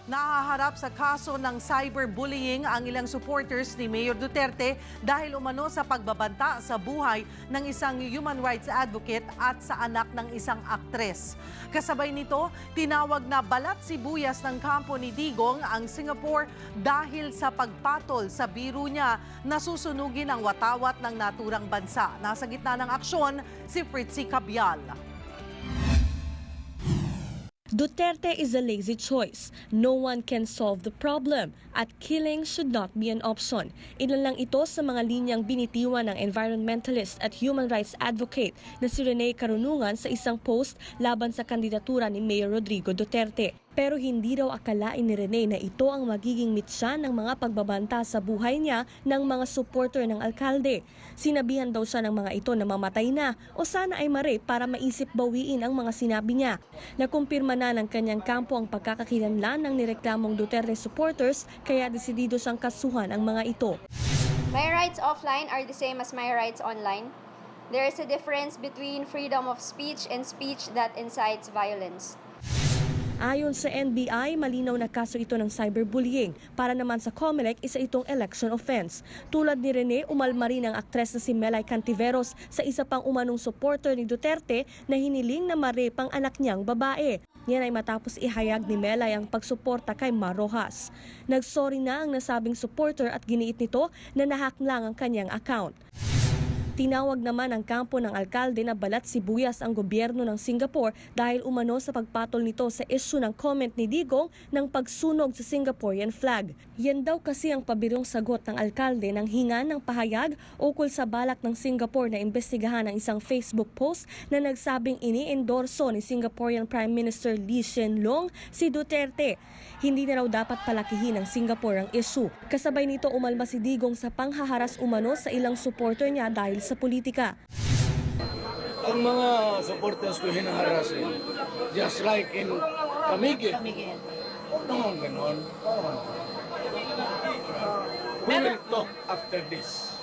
Nahaharap sa kaso ng cyberbullying ang ilang supporters ni Mayor Duterte dahil umano sa pagbabanta sa buhay ng isang human rights advocate at sa anak ng isang aktres. Kasabay nito, tinawag na balat sibuyas ng kampo ni Digong ang Singapore dahil sa pagpatol sa biro niya na susunugin ang watawat ng naturang bansa. Nasa gitna ng aksyon, si Fritzy Cabial. Duterte is a lazy choice. No one can solve the problem at killing should not be an option. Ilan lang ito sa mga linyang binitiwan ng environmentalist at human rights advocate na si Rene Carunungan sa isang post laban sa kandidatura ni Mayor Rodrigo Duterte. Pero hindi raw akalain ni Rene na ito ang magiging mitsa ng mga pagbabanta sa buhay niya ng mga supporter ng alkalde. Sinabihan daw siya ng mga ito na mamatay na o sana ay mare para maisip bawiin ang mga sinabi niya. Nakumpirma na ng kanyang kampo ang pagkakakilanlan ng nireklamong Duterte supporters kaya desidido siyang kasuhan ang mga ito. My rights offline are the same as my rights online. There is a difference between freedom of speech and speech that incites violence. Ayon sa NBI, malinaw na kaso ito ng cyberbullying. Para naman sa COMELEC, isa itong election offense. Tulad ni Rene, umalma rin ang aktres na si Melay Cantiveros sa isa pang umanong supporter ni Duterte na hiniling na ma-rape ang anak niyang babae. Yan ay matapos ihayag ni Melay ang pagsuporta kay Mar Rojas. Nagsorry na ang nasabing supporter at giniit nito na nahack lang ang kanyang account. Tinawag naman ang kampo ng alkalde na balat sibuyas ang gobyerno ng Singapore dahil umano sa pagpatol nito sa issue ng comment ni Digong ng pagsunog sa Singaporean flag. Yan daw kasi ang pabirong sagot ng alkalde ng hinga ng pahayag ukol sa balak ng Singapore na imbestigahan ang isang Facebook post na nagsabing ini-endorso ni Singaporean Prime Minister Lee Hsien Loong si Duterte. Hindi na raw dapat palakihin ng Singapore ang issue. Kasabay nito umalma si Digong sa panghaharas umano sa ilang supporter niya dahil sa politika. Ang mga supporters ko hinaharasin, just like in Camiguin. Huwag naman ganon. We will talk after this.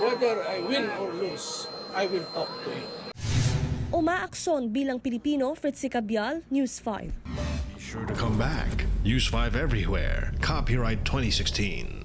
Whether I win or lose, I will talk to you. Umaaksyon bilang Pilipino, Fritzy Cabial, News 5. Be sure to come back. Use 5 everywhere. Copyright 2016.